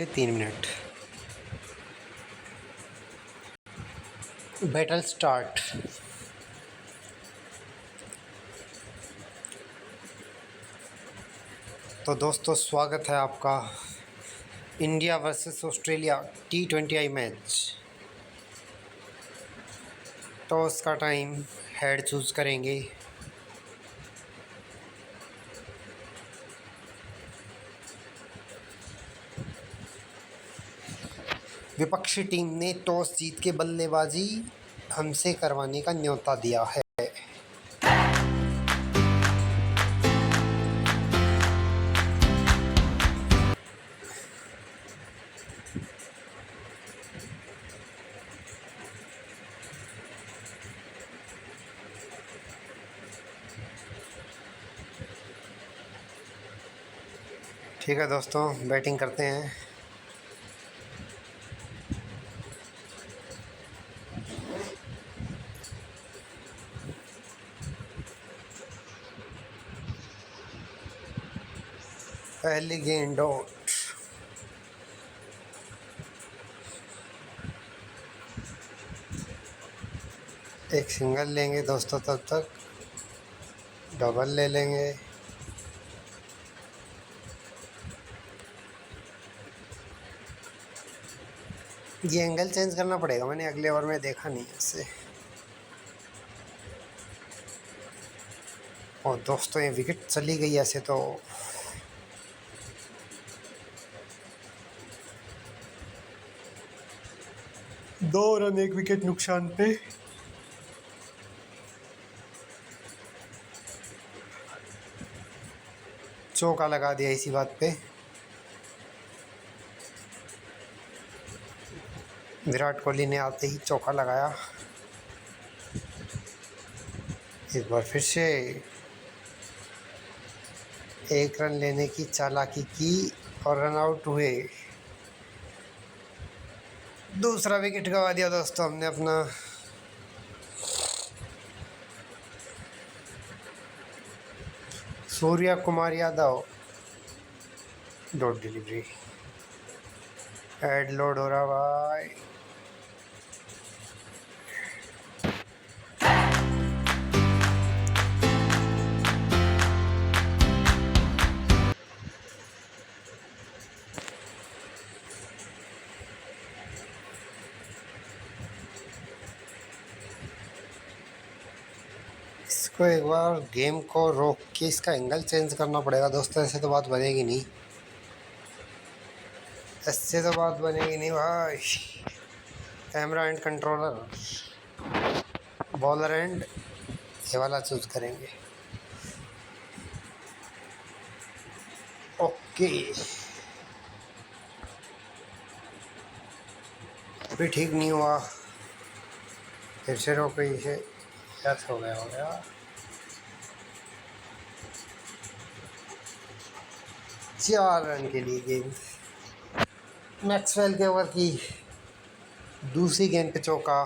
के 3 minute. Battle start. तो दोस्तों स्वागत है आपका India versus Australia T20I match. Toss का टाइम, हेड चूज़ करेंगे। विपक्षी टीम ने टॉस जीत के बल्लेबाजी हमसे करवाने का न्योता दिया है। ठीक है दोस्तों, बैटिंग करते हैं। पहली गेंद आउट। एक सिंगल लेंगे दोस्तों, तब तक डबल ले लेंगे। ये एंगल चेंज करना पड़ेगा, मैंने अगले ओवर में देखा नहीं इससे। और दोस्तों ये विकेट चली गई ऐसे तो। दो रन, एक विकेट नुकसान पे। चौका लगा दिया इसी बात पे। विराट कोहली ने आते ही चौका लगाया। एक बार फिर से एक रन लेने की चालाकी की और रन आउट हुए। दूसरा विकेट गंवा दिया दोस्तों हमने अपना। Surya Kumar Yadav, dot delivery. Head load हो रहा भाई। इसको एक बार गेम को रोक के इसका एंगल चेंज करना पड़ेगा दोस्तों, ऐसे तो बात बनेगी नहीं। ऐसे तो बात बनेगी नहीं भाई। Camera and controller, bowler and ये वाला चूज करेंगे। ओके, अभी ठीक नहीं हुआ, फिर से रोक रही है। क्या हो गया 4 रन के लिए गेंद। मैक्सवेल के ओवर की दूसरी गेंद पे चौका।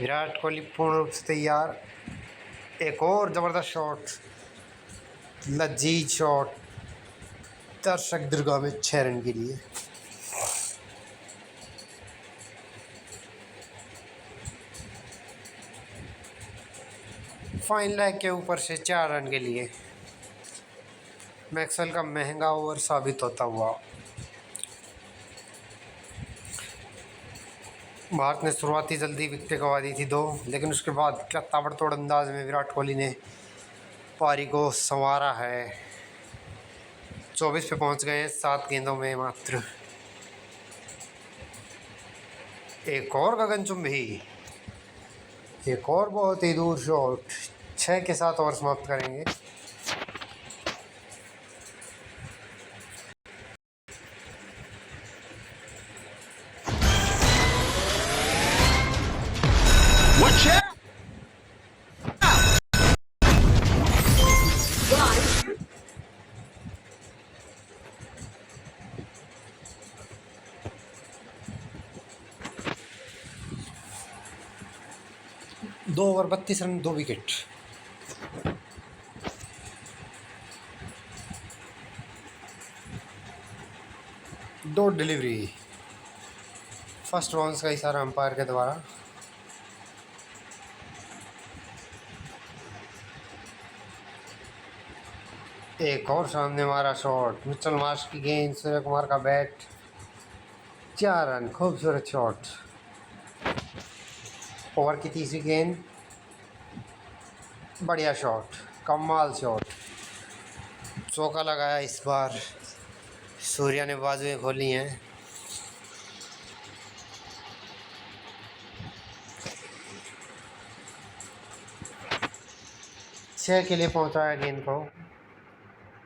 विराट कोहली पूर्ण रूप से तैयार। एक और ज़बरदस्त शॉट, लजीज शॉट, दर्शक दरगाह में 6 रन के लिए। फाइन लेग के ऊपर से 4 रन के लिए। मैक्सवेल का महंगा ओवर साबित होता हुआ। भारत ने शुरुआती जल्दी विकेट गंवा दी थी 2, लेकिन उसके बाद क्या ताबड़तोड़ अंदाज में विराट कोहली ने पारी को संवारा है। 24 पे पहुंच गए 7 गेंदों में मात्र। एक और गगनचुंबी, एक और बहुत ही दूर शॉट। 6 के साथ ओवर समाप्त करेंगे। दो ओवर 32 रन, 2 विकेट। दो डिलीवरी, फर्स्ट बाउंस का इशारा अंपायर के द्वारा। एक और सामने मारा शॉट, मिचेल मार्श की गेंद, सूर्य कुमार का बैट, 4 रन, खूबसूरत शॉट। ओवर की तीसरी गेंद, बढ़िया शॉट, कमाल शॉट, चौका लगाया। इस बार सूर्या ने बाजुएं खोली हैं। छह के लिए पहुंचाया गेंद को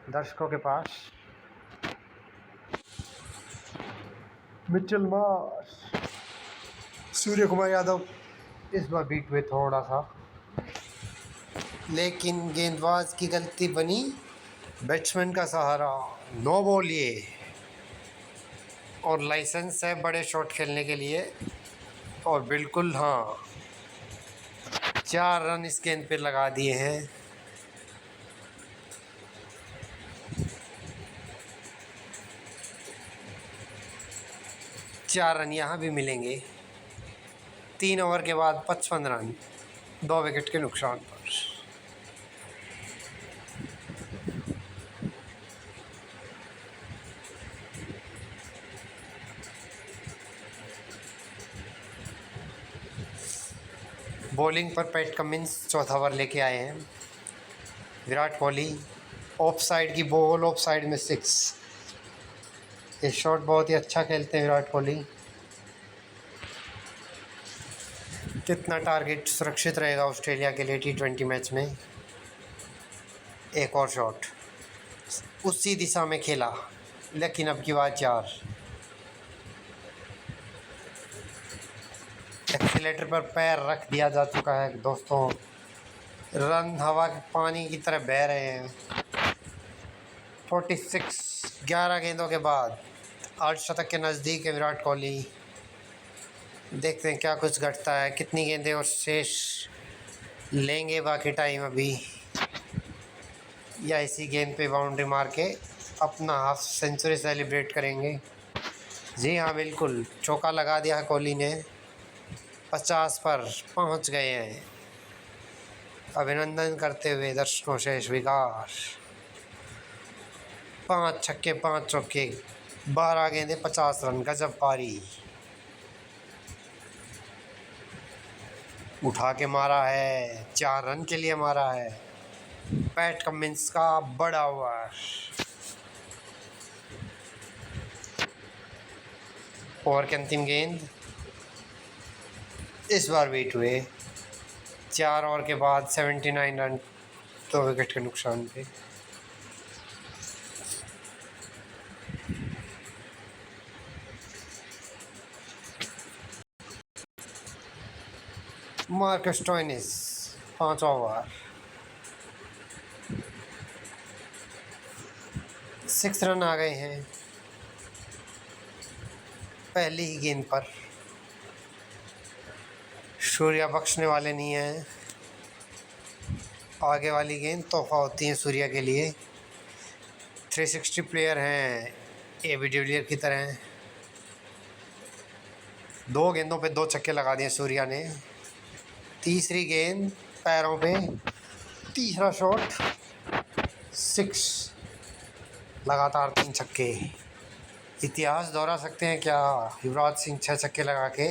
दर्शकों के पास। मिचेल मार्श, सूर्य कुमार यादव इस बार बीट हुए थोड़ा सा, लेकिन गेंदबाज की गलती बनी, बैट्समैन का सहारा। नो बॉल ये, और लाइसेंस है बड़े शॉट खेलने के लिए। और बिल्कुल हाँ, 4 रन इस गेंद पे लगा दिए हैं। चार रन यहाँ भी मिलेंगे। 3 ओवर के बाद 55 रन, 2 विकेट के नुकसान पर। बॉलिंग पर पैट कमिंस चौथा ओवर लेके आए हैं। विराट कोहली ऑफ साइड की बॉल, ऑफ साइड में 6। ये शॉट बहुत ही अच्छा खेलते हैं विराट कोहली। कितना टारगेट सुरक्षित रहेगा ऑस्ट्रेलिया के लिए T20 मैच में। एक और शॉट उसी दिशा में खेला, लेकिन अब की बात 4। एक्सीलेटर पर पैर रख दिया जा चुका है दोस्तों। रन हवा के पानी की तरह बह रहे हैं। 46, 11 गेंदों के बाद अर्धशतक के नज़दीक है विराट कोहली। देखते हैं क्या कुछ घटता है, कितनी गेंदें और शेष लेंगे बाकी टाइम अभी, या इसी गेंद पे बाउंड्री मार के अपना हाफ सेंचुरी सेलिब्रेट करेंगे। जी हाँ, बिल्कुल चौका लगा दिया है कोहली ने। 50 पर पहुंच गए हैं। अभिनंदन करते हुए दर्शकों से स्वीकार। 5 छक्के 5 चौके, 12 गेंदें, 50 रन, गजब पारी। उठा के मारा है, 4 रन के लिए मारा है। पैट कमिंस का बड़ा ओवर। ओवर की अंतिम गेंद, इस बार बीट हुए। 4 ओवर के बाद 79 रन, 2 विकेट के नुकसान पे। मार्कस स्टोइनिस 5 ओवर, 6 रन आ गए हैं पहली ही गेंद पर। सूर्या बख्शने वाले नहीं हैं। आगे वाली गेंद तोहफा होती हैं सूर्या के लिए। 360 प्लेयर हैं AB डिविलियर की तरह। 2 गेंदों पे 2 छक्के लगा दिए सूर्या ने। तीसरी गेंद पैरों पे, तीसरा शॉट, 6, लगातार 3 छक्के। इतिहास दोहरा सकते हैं क्या युवराज सिंह 6 छक्के लगा के?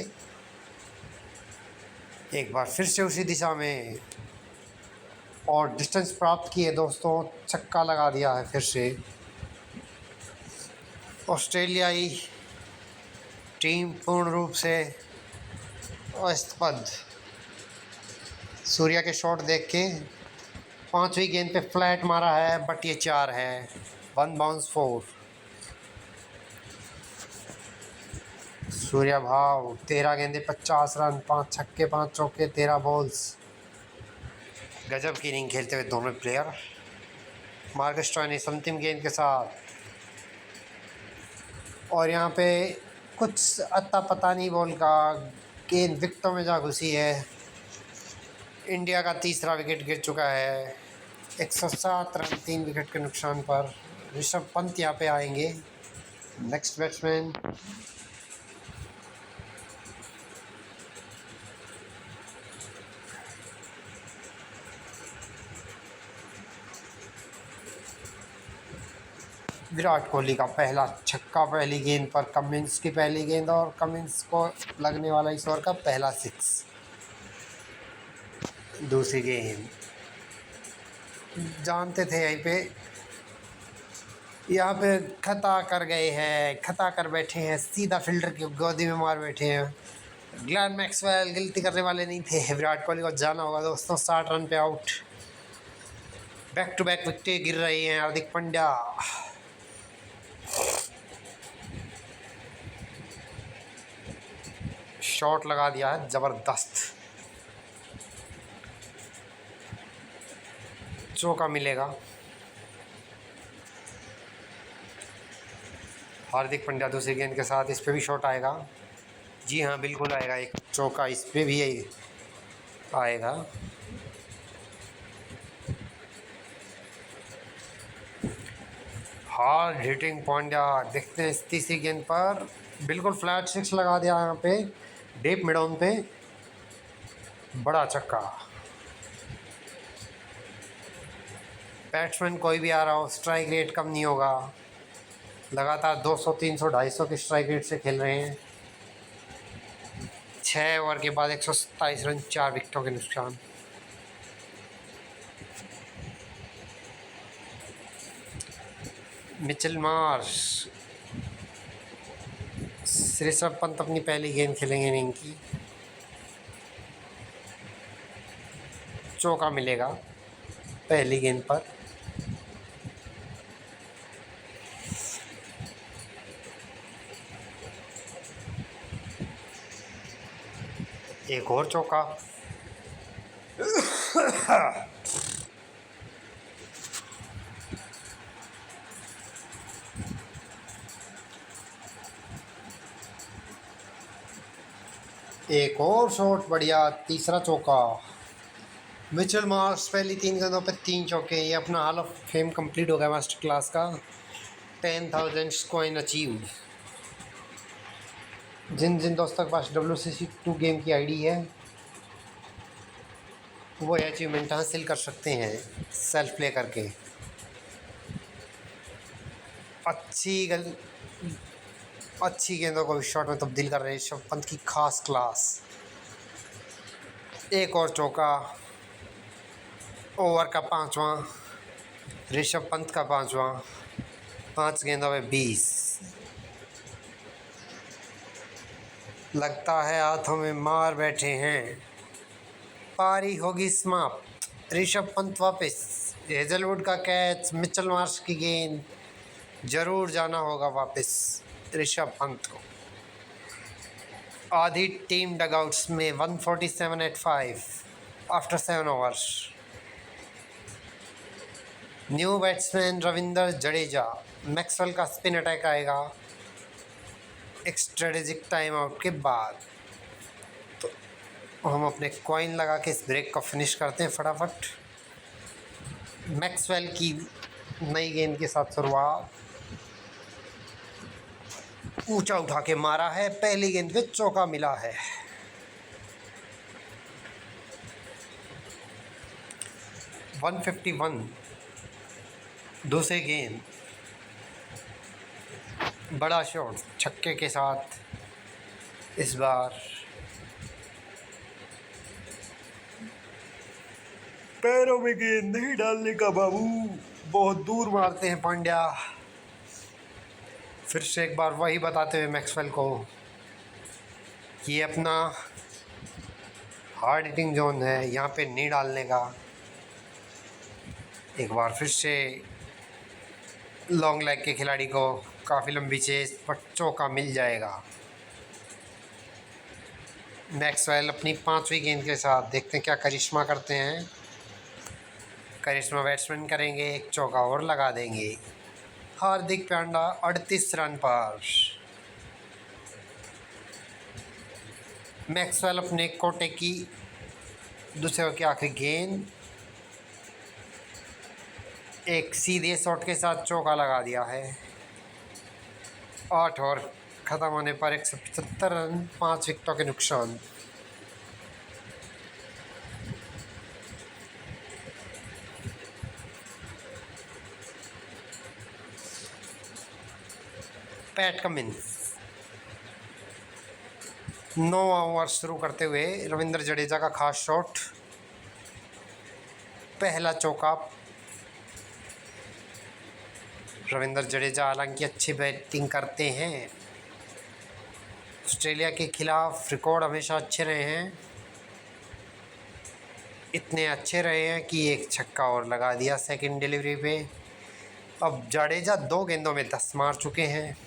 एक बार फिर से उसी दिशा में, और डिस्टेंस प्राप्त की है दोस्तों, छक्का लगा दिया है फिर से। ऑस्ट्रेलियाई टीम पूर्ण रूप से अस्तबद्ध। सूर्या के शॉट देख के 5वीं गेंद पे फ्लैट मारा है, बट ये 4 है। 1 बाउंस 4। सूर्या भाव 13 गेंदे 50 रन, 5 छक्के 5 चौके, 13 बॉल्स। गजब की इनिंग खेलते हुए दोनों प्लेयर। मार्कस स्टोइनिस अंतिम गेंद के साथ, और यहाँ पे कुछ अता पता नहीं बॉल का, गेंद विकेटों में जा घुसी है। इंडिया का तीसरा विकेट गिर चुका है। 107 रन, 3 विकेट के नुकसान पर। ऋषभ पंत यहाँ पे आएंगे। नेक्स्ट बैट्समैन विराट कोहली का पहला छक्का पहली गेंद पर, कमिंस की पहली गेंद और कमिंस को लगने वाला इस ओवर का पहला सिक्स। दूसरी गेंद जानते थे यहाँ पे खता कर गए हैं, खता कर बैठे हैं, सीधा फील्डर की गोदी में मार बैठे हैं। ग्लेन मैक्सवेल गलती करने वाले नहीं थे, विराट कोहली को जाना होगा दोस्तों 60 रन पे आउट। बैक टू बैक विकेटें गिर रही हैं हार्दिक पांड्या। शॉट लगा दिया है जबरदस्त, चौका मिलेगा। हार्दिक पांड्या दूसरी गेंद के साथ, इस पे भी शॉट आएगा। जी हाँ बिल्कुल आएगा, एक चौका इस पे भी आएगा। हार्ड हिटिंग पांड्या, देखते हैं इस तीसरी गेंद पर बिल्कुल फ्लैट सिक्स लगा दिया यहाँ पे डीप मिड ऑन पे, बड़ा छक्का। बैट्समैन कोई भी आ रहा हो स्ट्राइक रेट कम नहीं होगा, लगातार 200 300 250 के स्ट्राइक रेट से खेल रहे हैं। 6 ओवर के बाद 127 रन, 4 विकेटों के नुकसान। मिचेल मार्श, ऋषभ पंत अपनी पहली गेंद खेलेंगे इनिंग की, चौका मिलेगा पहली गेंद पर। एक और चौका। एक और शॉट, बढ़िया, तीसरा चौका। मिचेल मार्श पहली 3 गेंदों पे 3 चौके, ये अपना हॉल ऑफ फेम कंप्लीट हो गया मास्टर क्लास का। 10,000 कॉइन अचीव। जिन जिन दोस्तों के पास WCC2 गेम की आईडी है वो अचीवमेंट हासिल कर सकते हैं सेल्फ प्ले करके। अच्छी गेंदों को भी शॉट में तब्दील कर रहे हैं ऋषभ पंत की खास क्लास। एक और चौका, ओवर का 5वां, ऋषभ पंत का 5वां, 5 गेंदों में 20। लगता है हाथों में मार बैठे हैं, पारी होगी समाप्त। ऋषभ पंत वापस, हेजलवुड का कैच, मिचेल मार्श की गेंद, जरूर जाना होगा वापस ऋषभ पंत को। आधी टीम डगआउट्स में 147 at 5 after 7 overs. New batsman Ravindra Jadeja, Maxwell का स्पिन अटैक आएगा एक स्ट्रेटेजिक टाइम आउट के बाद। तो हम अपने कॉइन लगा के इस ब्रेक को फिनिश करते हैं फटाफट। मैक्सवेल की नई गेंद के साथ शुरुआत, ऊंचा उठा के मारा है, पहली गेंद पे चौका मिला है। वन 151 दूसरी गेंद, बड़ा शॉट छक्के के साथ इस बार। पैरों में गेंद नहीं डालने का बाबू, बहुत दूर मारते हैं पांड्या। फिर से एक बार वही बताते हुए मैक्सवेल को कि ये अपना हार्ड हिटिंग जोन है, यहाँ पे नहीं डालने का। एक बार फिर से लॉन्ग लेग के खिलाड़ी को काफ़ी लंबी चेज पर चौका मिल जाएगा। मैक्सवेल अपनी 5वीं गेंद के साथ, देखते हैं क्या करिश्मा करते हैं। करिश्मा बैट्समैन करेंगे, एक चौका और लगा देंगे। हार्दिक पांड्या 38 रन पर। मैक्सवेल अपने कोटे की दूसरे ओवर की आखिरी गेंद, एक सीधे शॉट के साथ चौका लगा दिया है। 8 ओवर ख़त्म होने पर 175 रन, 5 विकेटों के नुकसान। पैट कमिंस 9 ओवर शुरू करते हुए रविंद्र जडेजा का खास शॉट, पहला चौका। रविंद्र जडेजा हालांकि अच्छी बैटिंग करते हैं, ऑस्ट्रेलिया के खिलाफ रिकॉर्ड हमेशा अच्छे रहे हैं, इतने अच्छे रहे हैं कि एक छक्का और लगा दिया सेकंड डिलीवरी पे। अब जडेजा 2 गेंदों में 10 मार चुके हैं।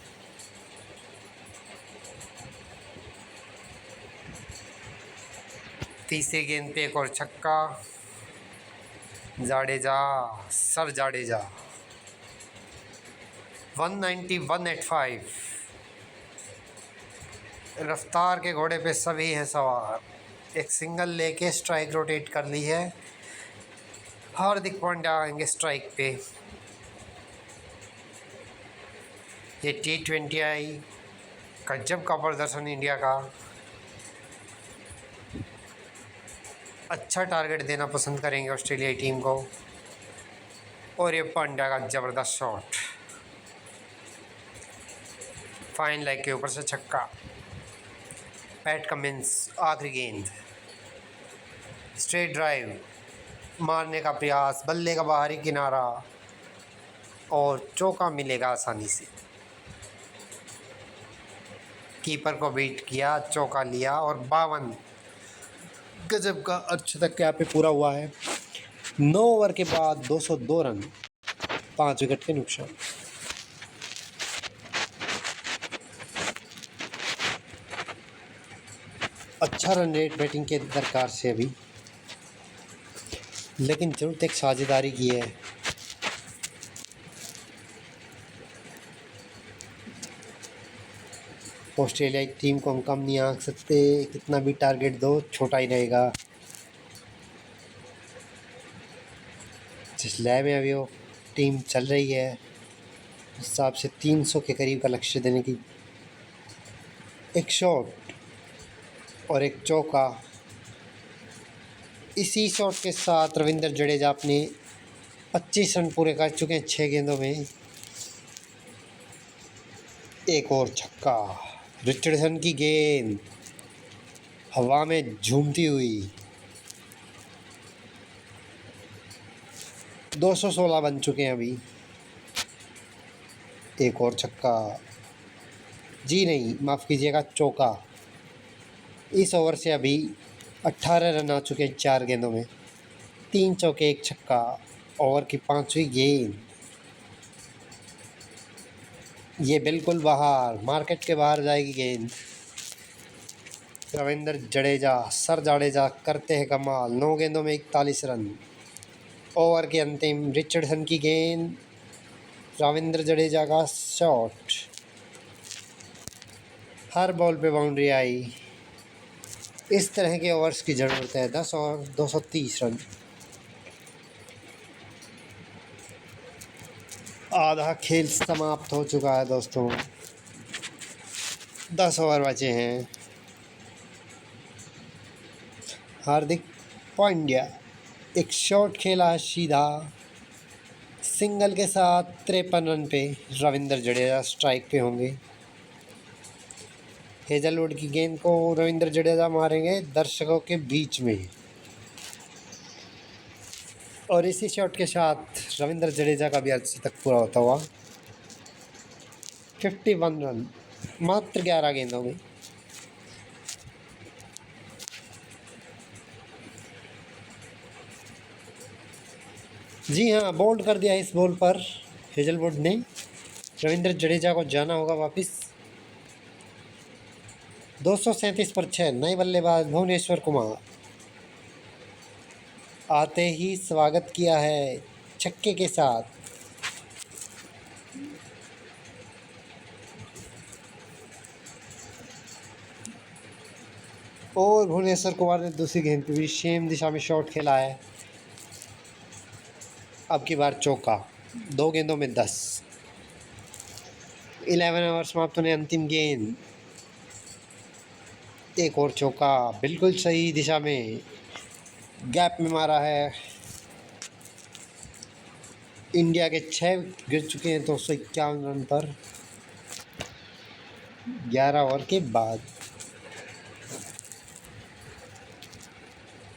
तीसरी गेंद पे एक और छक्का, जाडेजा, सर जाडेजा। 190, 185। रफ्तार के घोड़े पे सभी हैं सवार। एक सिंगल लेके स्ट्राइक रोटेट कर ली है। हार्दिक पांड्या आएंगे स्ट्राइक पे। ये T20I गजब का प्रदर्शन इंडिया का। अच्छा टारगेट देना पसंद करेंगे ऑस्ट्रेलियाई टीम को। और ये पांड्या का ज़बरदस्त शॉट, फाइन लेग के ऊपर से छक्का। पैट कमिंस आखिरी गेंद, स्ट्रेट ड्राइव मारने का प्रयास, बल्ले का बाहरी किनारा और चौका मिलेगा आसानी से। कीपर को बीट किया, चौका लिया और 52 गजब का अर्धशतक यहाँ पे पूरा हुआ है। 9 ओवर के बाद 202 रन, 5 विकेट के नुकसान। अच्छा रन रेट बैटिंग के दरकार से अभी, लेकिन जरूरत एक साझेदारी की है। ऑस्ट्रेलिया की टीम को हम कम नहीं आंक सकते, कितना भी टारगेट दो छोटा ही रहेगा। जिस लय में अभी वो टीम चल रही है उस हिसाब से 300 के करीब का लक्ष्य देने की। एक शॉट और एक चौका। इसी शॉट के साथ रविंद्र जडेजा अपने 25 रन पूरे कर चुके हैं 6 गेंदों में। एक और छक्का, रिचर्डसन की गेंद हवा में झूमती हुई। 216 बन चुके हैं अभी। एक और छक्का, जी नहीं माफ़ कीजिएगा चौका। इस ओवर से अभी 18 रन आ चुके हैं 4 गेंदों में, 3 चौके 1 छक्का। ओवर की 5वीं गेंद, ये बिल्कुल बाहर, मार्केट के बाहर जाएगी गेंद। रविंद्र जडेजा, सर जाडेजा करते हैं कमाल। 9 गेंदों में 41 रन। ओवर के अंतिम, रिचर्डसन की गेंद, रविंद्र जडेजा का शॉट, हर बॉल पे बाउंड्री आई। इस तरह के ओवर्स की ज़रूरत है। 10 ओवर 230 रन। आधा खेल समाप्त हो चुका है दोस्तों, 10 ओवर बचे हैं। हार्दिक पांड्या एक शॉट खेला सीधा, सिंगल के साथ 53 रन पे रविंद्र जडेजा स्ट्राइक पे होंगे। हेजलवुड की गेंद को रविंद्र जडेजा मारेंगे दर्शकों के बीच में, और इसी शॉट के साथ रविंद्र जडेजा का भी अर्धशतक पूरा होता हुआ। 51 रन मात्र 11 गेंदों में। जी हाँ, बोल्ड कर दिया इस बॉल पर हेजलवुड ने। रविंद्र जडेजा को जाना होगा वापस। 237 पर 6, नए बल्लेबाज भुवनेश्वर कुमार आते ही स्वागत किया है छक्के के साथ। और भुवनेश्वर कुमार ने दूसरी गेंद पे भी सेम दिशा में शॉट खेला है। अब की बार चौका, 2 गेंदों में 10। 11 ओवर समाप्त होने अंतिम गेंद, एक और चौका बिल्कुल सही दिशा में गैप में मारा है। इंडिया के 6 गिर चुके हैं 251 रन पर 11 ओवर के बाद।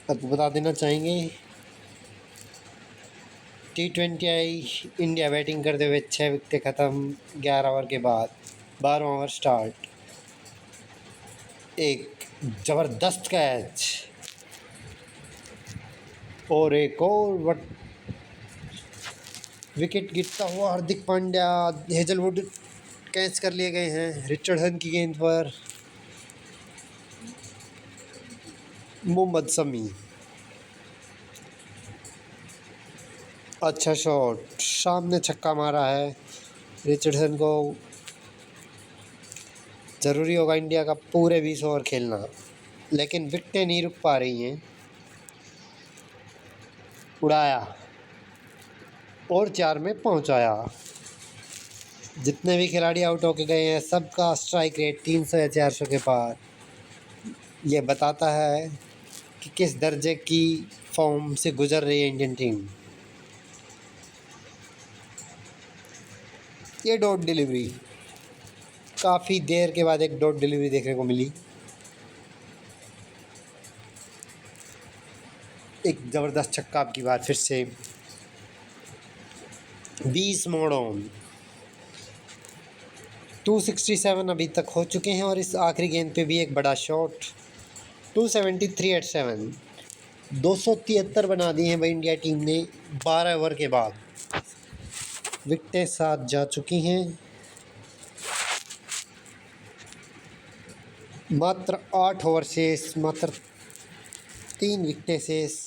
आपको बता देना चाहेंगे T20I इंडिया बैटिंग करते हुए 6 विकेटें ख़त्म 11 ओवर के बाद। 12वां ओवर स्टार्ट, एक ज़बरदस्त कैच और एक और विकेट गिरता हुआ हार्दिक पांड्या, हेजलवुड कैच कर लिए गए हैं। रिचर्डसन की गेंद पर मोहम्मद शमी, अच्छा शॉट, सामने छक्का मारा है। रिचर्डसन को ज़रूरी होगा इंडिया का पूरे 20 ओवर खेलना, लेकिन विकेटें नहीं रुक पा रही हैं। उड़ाया और 4 में पहुंचाया। जितने भी खिलाड़ी आउट होके गए हैं सबका स्ट्राइक रेट 300 या 400 के पार। ये बताता है कि किस दर्जे की फॉर्म से गुजर रही है इंडियन टीम। ये डॉट डिलीवरी, काफ़ी देर के बाद एक डॉट डिलीवरी देखने को मिली। एक ज़बरदस्त छक्का आपकी बार फिर से। 20 मोड़ ऑन, 267 अभी तक हो चुके हैं और इस आखिरी गेंद पे भी एक बड़ा शॉट। 273 एट 7, 273 बना दिए हैं भाई इंडिया टीम ने 12 ओवर के बाद। विकेटें 7 जा चुकी हैं, मात्र 8 ओवर शेष, मात्र 3 विकेटें शेष।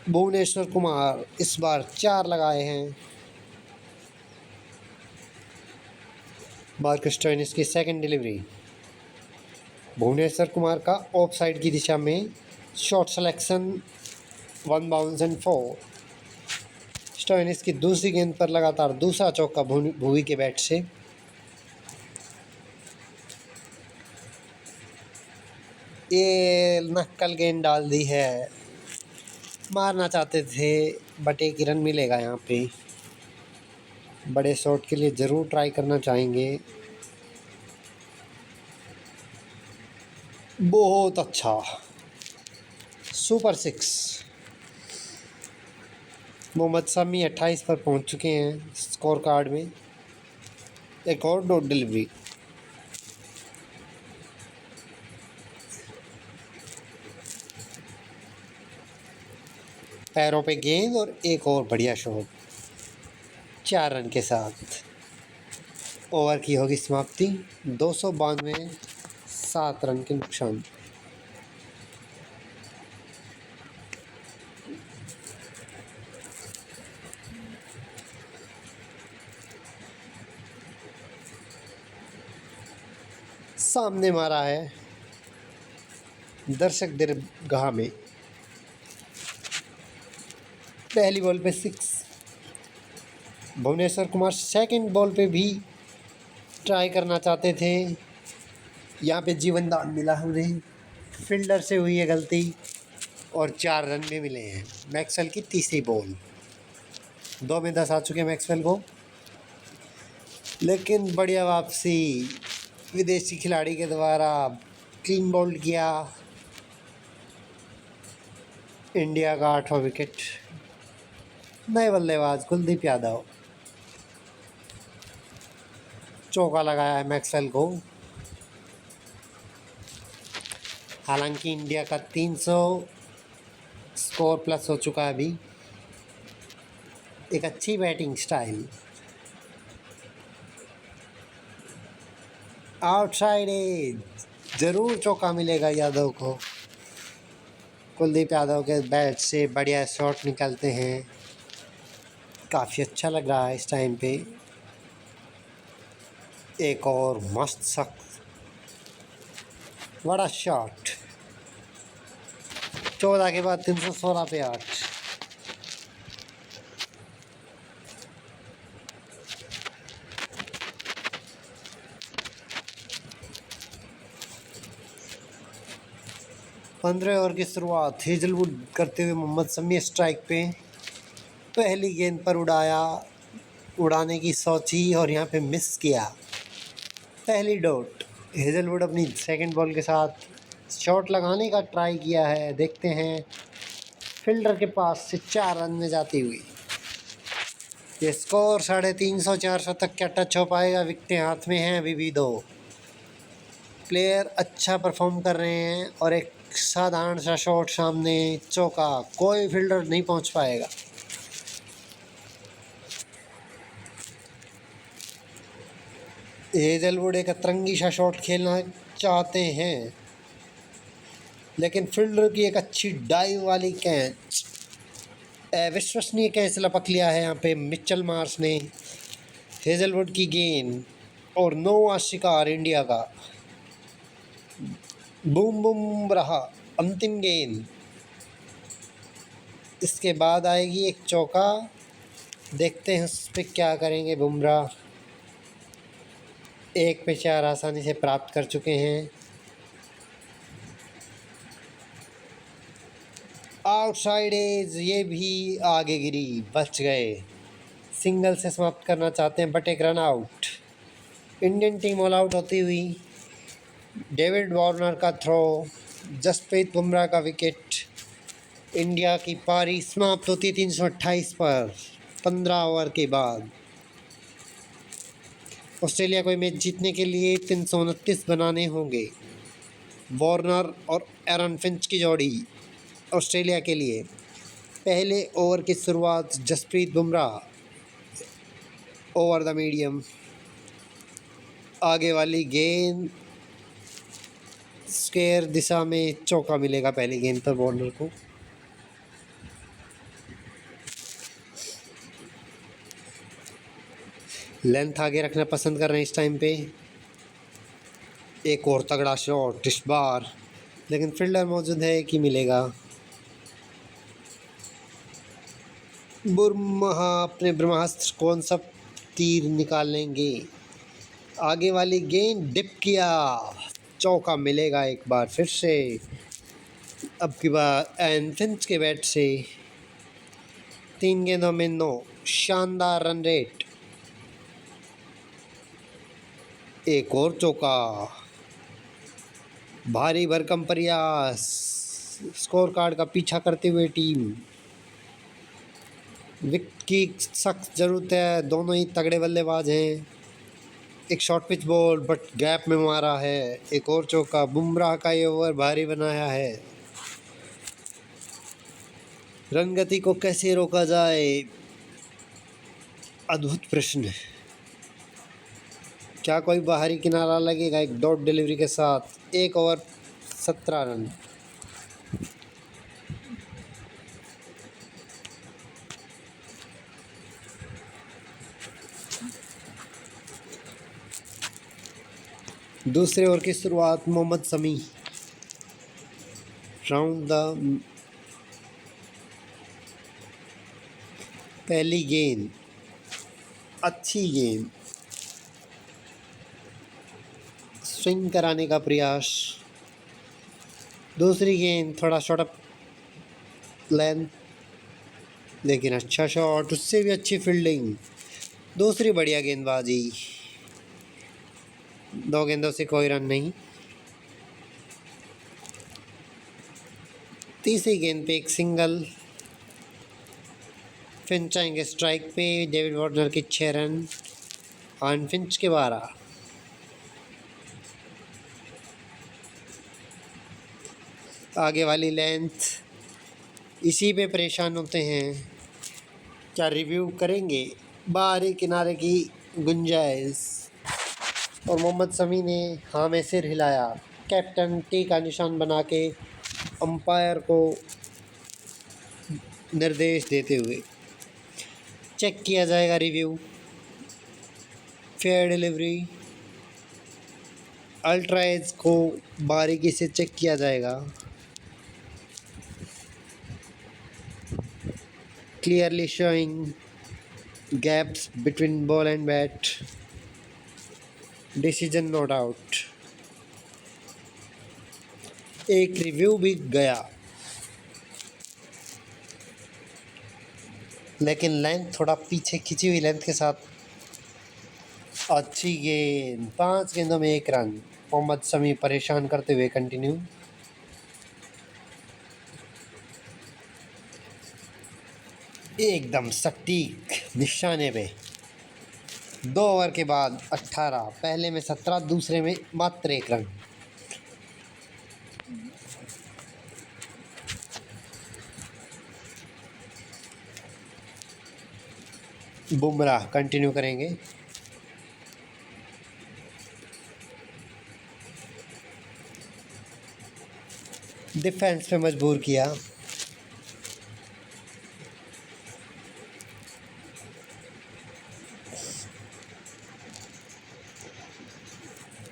भुवनेश्वर कुमार इस बार 4 लगाए हैं। मार्कस स्टोइनिस की सेकंड डिलीवरी, भुवनेश्वर कुमार का ऑफ साइड की दिशा में shot selection, 1 bounce and 4। Stoinis की दूसरी गेंद पर लगातार दूसरा चौका भुवी के बैट से। ये नक्कल गेंद डाल दी है, मारना चाहते थे बट एक ही रन मिलेगा यहाँ पे। बड़े शॉट के लिए ज़रूर ट्राई करना चाहेंगे। बहुत अच्छा, सुपर 6। मोहम्मद शमी 28 पर पहुंच चुके हैं स्कोर कार्ड में। एक और डॉट डिलीवरी, पैरों पे गेंद और एक और बढ़िया शॉट। 4 रन के साथ ओवर की होगी समाप्ति। 292, 7 रन के नुकसान। सामने मारा है दर्शक दरगाह में, पहली बॉल पे 6। भुवनेश्वर कुमार सेकंड बॉल पे भी ट्राई करना चाहते थे, यहाँ पे जीवन दान मिला उन्हें, फील्डर से हुई है गलती और 4 रन भी मिले हैं। मैक्सवेल की तीसरी बॉल, 2 में 10 आ चुके हैं मैक्सवेल को, लेकिन बढ़िया वापसी विदेशी खिलाड़ी के द्वारा क्लीन बोल्ड किया। इंडिया का 8वां विकेट। नए बल्लेबाज कुलदीप यादव, चौका लगाया है मैक्सवेल को। हालांकि इंडिया का 300 स्कोर प्लस हो चुका है अभी। एक अच्छी बैटिंग स्टाइल, आउटसाइड एज, ज़रूर चौका मिलेगा यादव को। कुलदीप यादव के बैट से बढ़िया शॉट निकलते हैं, काफ़ी अच्छा लग रहा है इस टाइम पे। एक और मस्त सख्त बड़ा शॉट, 14 के बाद 316 पे 8। 15 ओवर की शुरुआत हेजलवुड करते हुए मोहम्मद शमी स्ट्राइक पे। पहली गेंद पर उड़ाने की सोची और यहाँ पे मिस किया। पहली डॉट। हेजलवुड अपनी सेकंड बॉल के साथ शॉट लगाने का ट्राई किया है, देखते हैं। फील्डर के पास से 4 रन में जाती हुई। ये स्कोर 350 400 तक क्या टच हो पाएगा? विकेटें हाथ में हैं अभी भी 2। प्लेयर अच्छा परफॉर्म कर रहे हैं और एक साधारण सा शॉट सामने, चौका। कोई फील्डर नहीं पहुंच पाएगा। हेजलवुड एक अतरंगी सा शॉट खेलना चाहते हैं, लेकिन फील्डर की एक अच्छी डाइव वाली कैच, अविश्वसनीय कैच लपक लिया है यहाँ पे मिचेल मार्श ने। हेजलवुड की गेंद और नौवां शिकार इंडिया का। बूम बूम रहा अंतिम गेंद। इसके बाद आएगी एक चौका, देखते हैं उस पर क्या करेंगे बुमराह। 1 पे 4 आसानी से प्राप्त कर चुके हैं। आउटसाइड एज, ये भी आगे गिरी, बच गए। सिंगल से समाप्त करना चाहते हैं बट एक run out. Indian team all out होती हुई। डेविड वार्नर का थ्रो, जसप्रीत बुमराह का विकेट। इंडिया की पारी समाप्त होती है 328 पर 15 ओवर के बाद। ऑस्ट्रेलिया को मैच जीतने के लिए 329 बनाने होंगे। वार्नर और एरन फिंच की जोड़ी ऑस्ट्रेलिया के लिए। पहले ओवर की शुरुआत Jasprit Bumrah, over the medium. आगे वाली गेंद स्क्वायर दिशा में, चौका मिलेगा पहली गेंद पर वार्नर को। लेंथ आगे रखना पसंद कर रहे हैं इस टाइम पे। एक और तगड़ा शॉट इस बार, लेकिन फील्डर मौजूद है कि मिलेगा। बुमराह अपने ब्रह्मास्त्र कौन सा तीर निकाल लेंगे? आगे वाली गेंद डिप किया, चौका मिलेगा एक बार फिर से। अब की बार एरन फिंच के बैट से। 3 गेंदों में 9, शानदार रन रेट। एक और चौका, भारी भरकम प्रयास, स्कोर कार्ड का पीछा करते हुए टीम। विकेट की सख्त ज़रूरत है, दोनों ही तगड़े बल्लेबाज हैं। एक short pitch ball but gap में मारा है। एक और चौका, बुमराह का ये ओवर भारी बनाया है। रन गति को कैसे रोका जाए, अद्भुत प्रश्न है। क्या कोई बाहरी किनारा लगेगा एक डॉट डिलीवरी के साथ? 1 ओवर 17 रन। दूसरे ओवर की शुरुआत मोहम्मद शमी, राउंड द। पहली गेंद अच्छी गेंद, स्विंग कराने का प्रयास। दूसरी गेंद थोड़ा शॉर्ट अप लेंथ, लेकिन अच्छा शॉट, उससे भी अच्छी फील्डिंग। दूसरी बढ़िया गेंदबाजी। 2 गेंदों से कोई रन नहीं। तीसरी गेंद पे एक सिंगल। फिंच आएंगे स्ट्राइक पे। डेविड वार्नर के 6 रन, एरन फिंच के 12। आगे वाली लेंथ, इसी पे परेशान होते हैं। क्या रिव्यू करेंगे? बाहरी किनारे की गुंजाइश। और मोहम्मद शमी ने हाँ में सिर हिलाया, कैप्टन टी का निशान बना के अंपायर को निर्देश देते हुए। चेक किया जाएगा review. Fair delivery, ultra edge को बारीकी से चेक किया जाएगा। Clearly showing gaps between ball and bat. Decision not out. एक रिव्यू भी गया, लेकिन लेंथ थोड़ा पीछे खिंची हुई लेंथ के साथ अच्छी गेंद। 5 गेंदों में 1 रन। मोहम्मद शमी परेशान करते हुए कंटिन्यू। एकदम सटीक निशाने पे। 2 ओवर के बाद 18, पहले में 17, दूसरे में मात्र 1 रन। बुमराह कंटिन्यू करेंगे। डिफेंस पे मजबूर किया।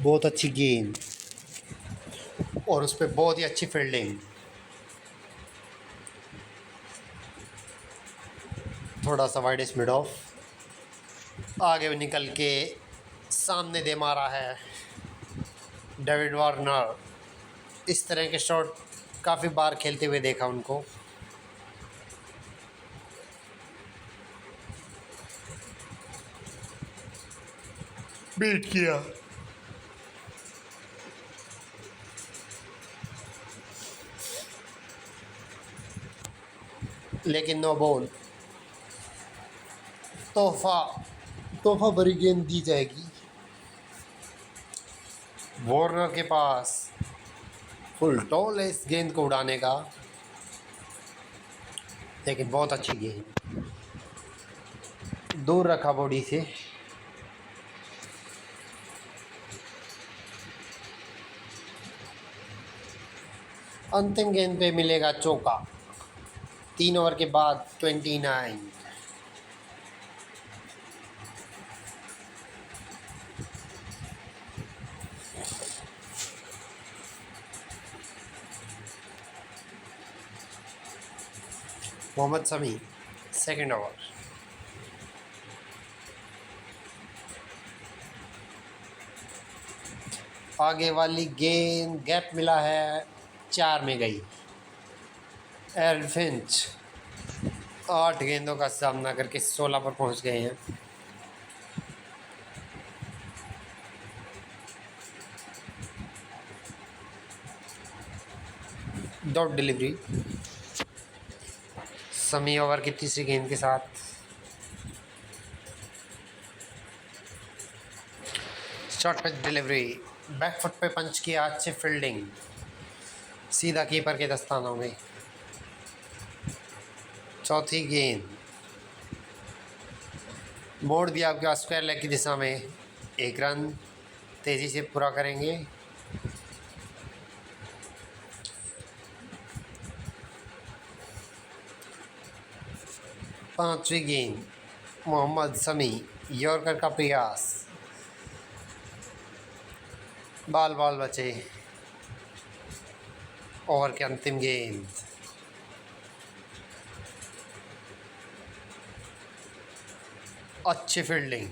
बहुत अच्छी गेंद और उस पर बहुत ही अच्छी फील्डिंग। थोड़ा सा वाइड मिड ऑफ, आगे निकल के सामने दे मारा है डेविड वार्नर। इस तरह के शॉट काफ़ी बार खेलते हुए देखा उनको। बीट किया। लेकिन नो बॉल। तोहफा भरी गेंद दी जाएगी वार्नर के पास। फुल टॉल है इस गेंद को उड़ाने का, लेकिन बहुत अच्छी गेंद, दूर रखा बॉडी से। अंतिम गेंद पे मिलेगा चौका। 3 ओवर के बाद 29। Mohammed Shami second over. आगे वाली गेंद गैप मिला है, 4 में गई। एरन फिंच 8 गेंदों का सामना करके 16 पर पहुंच गए हैं। डॉट डिलीवरी शमी ओवर की तीसरी गेंद के साथ। Short pitch delivery, back foot पे पंच किया, अच्छी फील्डिंग, सीधा कीपर के दस्तानों में। चौथी गेंद मोड़ दिया आपके स्क्वायर लेग की दिशा में। 1 रन तेज़ी से पूरा करेंगे। पांचवी गेंद मोहम्मद शमी यॉर्कर का प्रयास, बाल बचे। ओवर की अंतिम गेंद, अच्छी फील्डिंग।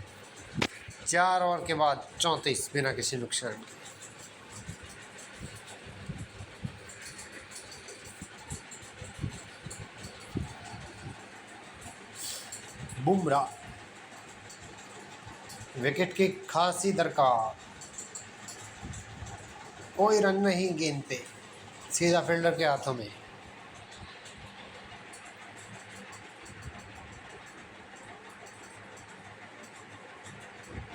4 ओवर के बाद 34 बिना किसी नुकसान। बुमराह विकेट की खासी दरकार, कोई रन नहीं गेंद पे, सीधा फील्डर के हाथों में।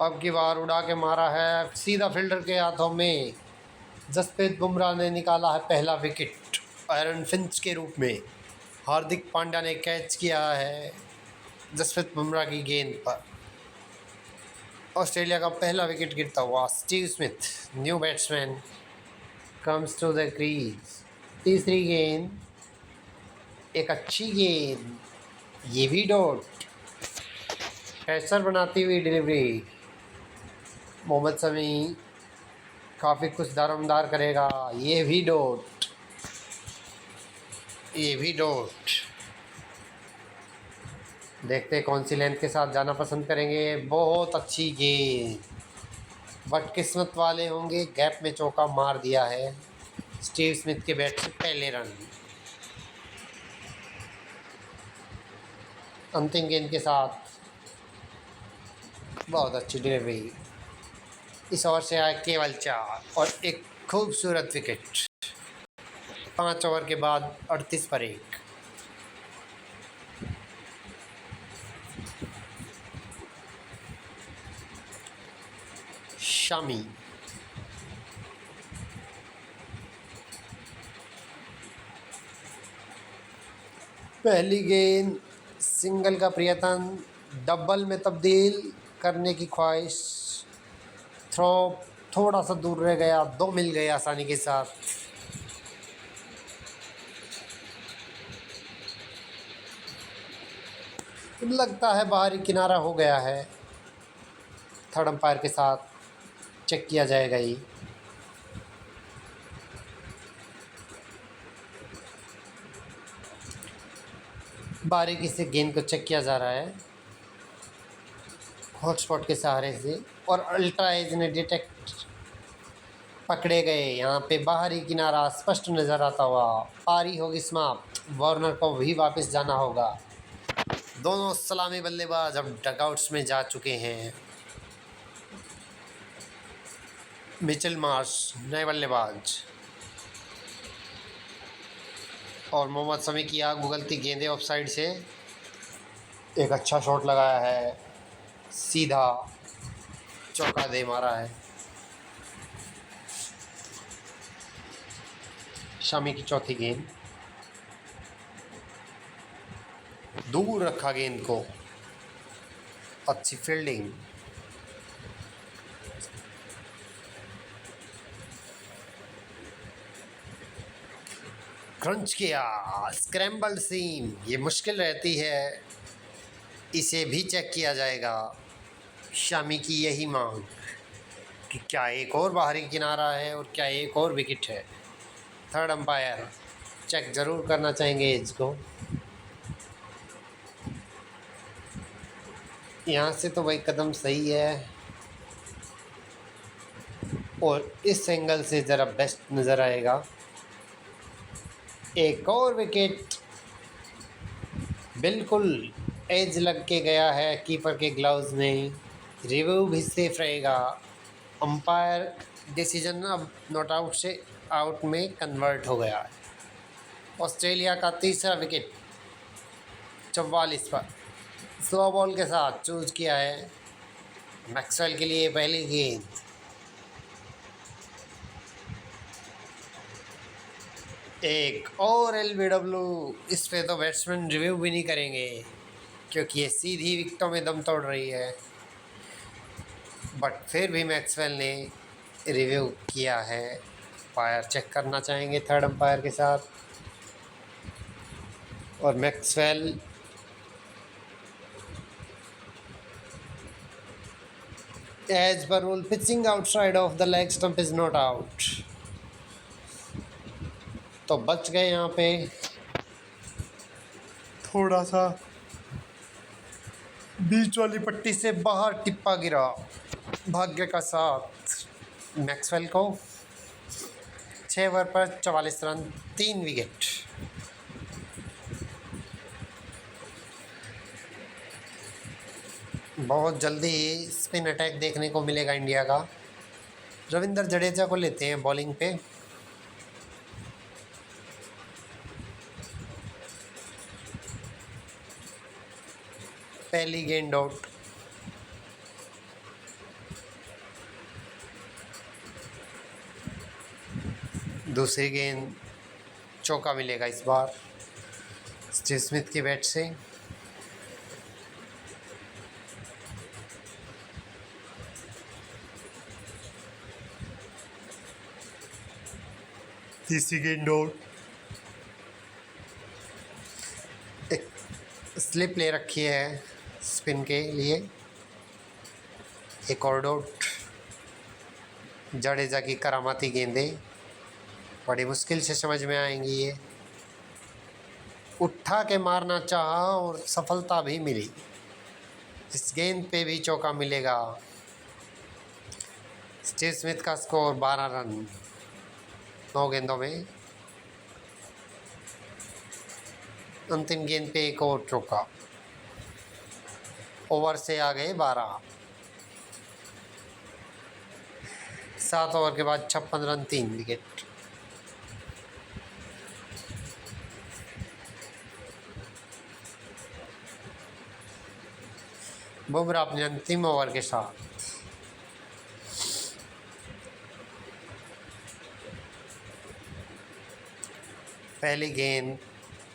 अब की बार उड़ा के मारा है, सीधा फील्डर के हाथों में। जसप्रीत बुमराह ने निकाला है पहला विकेट एरन फिंच के रूप में। हार्दिक पांड्या ने कैच किया है जसप्रीत बुमराह की गेंद पर। ऑस्ट्रेलिया का पहला विकेट गिरता हुआ Steve Smith, new batsman, comes to the crease. तीसरी गेंद, एक अच्छी गेंद, ये भी डॉट। प्रेशर बनाती हुई डिलीवरी, मोहम्मद शमी काफ़ी कुछ दारोमदार करेगा, ये भी डॉट, ये भी डॉट। देखते कौन सी लेंथ के साथ जाना पसंद करेंगे। बहुत अच्छी गेंद, बट किस्मत वाले होंगे, गैप में चौका मार दिया है। स्टीव स्मिथ के बैट से पहले रन। अंतिम गेंद के साथ बहुत अच्छी डिलीवरी। इस ओवर से आए केवल 4 और एक खूबसूरत विकेट। 5 ओवर के बाद 38 पर 1। शामी पहली गेंद सिंगल का प्रयत्न डबल में तब्दील करने की ख्वाहिश। थ्रो थोड़ा सा दूर रह गया, 2 मिल गए आसानी के साथ। लगता है बाहरी किनारा हो गया है। थर्ड अंपायर के साथ चेक किया जाएगा ये। बारीकी से गेंद को चेक किया जा रहा है हॉटस्पॉट के सहारे से, और अल्ट्रा एज ने डिटेक्ट पकड़े गए। यहाँ पे बाहरी किनारा स्पष्ट नज़र आता हुआ। पारी होगी समाप्त। वार्नर को भी वापस जाना होगा। दोनों सलामी बल्लेबाज अब डगआउट्स में जा चुके हैं। मिचेल मार्श नए बल्लेबाज, और मोहम्मद शमी की आग उगलती गेंदें ऑफ साइड से। एक अच्छा शॉट लगाया है, सीधा चौका दे मारा है। शमी की चौथी गेंद, दूर रखा गेंद को, अच्छी फील्डिंग। क्रंच किया, स्क्रैम्बल्ड सीम, ये मुश्किल रहती है, इसे भी चेक किया जाएगा। शामी की यही मांग कि क्या एक और बाहरी किनारा है और क्या एक और विकेट है। थर्ड अंपायर चेक ज़रूर करना चाहेंगे इसको। यहाँ से तो भाई कदम सही है, और इस एंगल से ज़रा बेस्ट नज़र आएगा। एक और विकेट, बिल्कुल एज लग के गया है कीपर के ग्लव्स में। रिव्यू भी सेफ रहेगा। अंपायर डिसीजन अब नॉट आउट से आउट में कन्वर्ट हो गया है। ऑस्ट्रेलिया का तीसरा विकेट 44 पर स्लो बॉल के साथ चूज किया है। मैक्सवेल के लिए पहली गेंद, एक और एलबीडब्ल्यू। इस पे तो बैट्समैन रिव्यू भी नहीं करेंगे क्योंकि ये सीधी विकेटों में दम तोड़ रही है, बट फिर भी मैक्सवेल ने रिव्यू किया है। अंपायर चेक करना चाहेंगे थर्ड अंपायर के साथ, और Maxwell as per rule pitching outside of the leg stump is not out, तो बच गए यहाँ पे। थोड़ा सा बीच वाली पट्टी से बाहर टिप्पा गिरा, भाग्य का साथ मैक्सवेल को। 6 ओवर पर 44 रन, 3 विकेट। बहुत जल्दी ही स्पिन अटैक देखने को मिलेगा इंडिया का। रविंद्र जडेजा को लेते हैं बॉलिंग पे। पहली गेंद आउट, दूसरी गेंद चौका मिलेगा इस बार स्टीव स्मिथ के बैट से। तीसरी गेंद आउट, एक स्लिप ले रखी है स्पिन के लिए। एक और आउट। जडेजा की करामाती गेंदें बड़ी मुश्किल से समझ में आएंगी। ये उठा के मारना चाहा और सफलता भी मिली। इस गेंद पे भी चौका मिलेगा। स्टीव स्मिथ का स्कोर 12 रन। 9 गेंदों में। अंतिम गेंद पे एक और चौका। ओवर से आ गए 12। 7 ओवर के बाद 56 रन 3 विकेट। बुमराह अपने अंतिम ओवर के साथ। पहली गेंद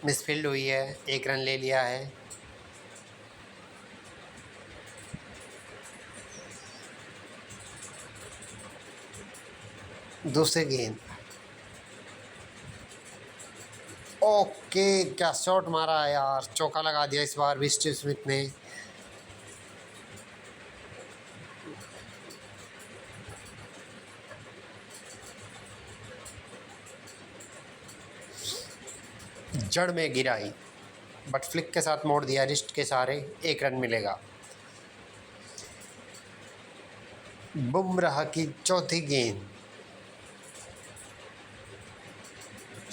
मिसफील्ड हुई है, 1 रन ले लिया है। दूसरी गेंद, ओके, क्या शॉट मारा है यार, चौका लगा दिया इस बार भी स्टीव स्मिथ ने। जड़ में गिराई, बट फ्लिक के साथ मोड़ दिया रिस्ट के सहारे, 1 रन मिलेगा। बुमराह की चौथी गेंद,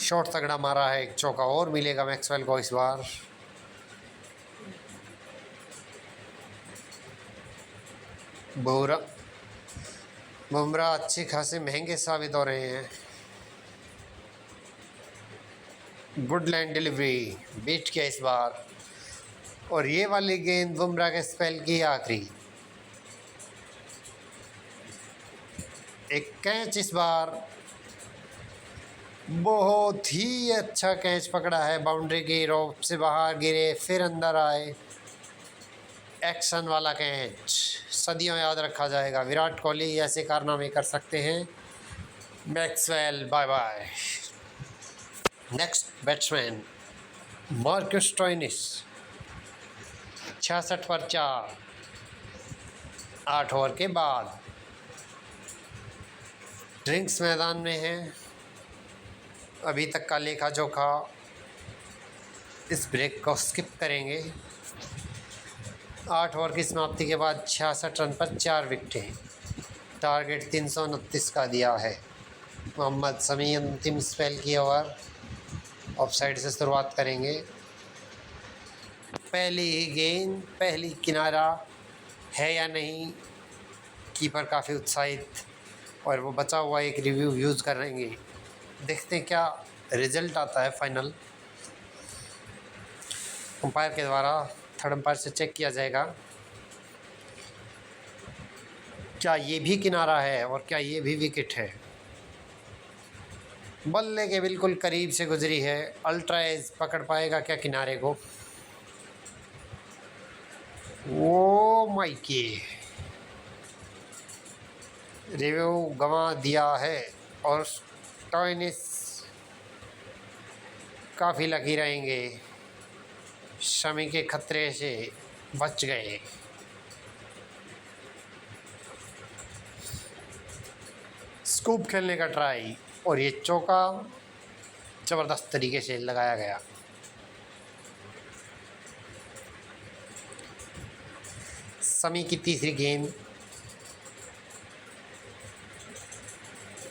शॉट तगड़ा मारा है, 1 चौका और मिलेगा मैक्सवेल को इस बार। बुमराह अच्छे खासे महंगे साबित हो रहे हैं। गुड लाइन डिलीवरी, बीट किया इस बार। और ये वाली गेंद बुमराह के स्पेल की आखिरी। एक कैच इस बार, बहुत ही अच्छा कैच पकड़ा है, बाउंड्री की रोप से बाहर गिरे फिर अंदर आए, एक्शन वाला कैच, सदियों याद रखा जाएगा। विराट कोहली ऐसे कारनामे कर सकते हैं। Maxwell bye bye. Next batsman Marcus Stoinis, 66 पर 4, 8 ओवर के बाद। ड्रिंक्स मैदान में है, अभी तक का लेखा जोखा इस ब्रेक को स्किप करेंगे। 8 ओवर की समाप्ति के बाद 66 रन पर 4 विकेटें, टारगेट 329 का दिया है। मोहम्मद शमी अंतिम स्पेल की ओवर, ऑफ साइड से शुरुआत करेंगे। पहली ही गेंद, पहली किनारा है या नहीं, कीपर काफ़ी उत्साहित, और वो बचा हुआ एक रिव्यू यूज़ करेंगे। देखते हैं क्या रिजल्ट आता है फाइनल। अंपायर के द्वारा थर्ड अंपायर से चेक किया जाएगा क्या ये भी किनारा है और क्या ये भी विकेट है। बल्ले के बिल्कुल करीब से गुजरी है, अल्ट्रा एज पकड़ पाएगा क्या किनारे को। ओ माइके, रिव्यू गंवा दिया है और स्टोइनिस काफ़ी लकी रहेंगे, शमी के खतरे से बच गए। स्कूप खेलने का ट्राई, और ये चौका ज़बरदस्त तरीके से लगाया गया। शमी की तीसरी गेंद,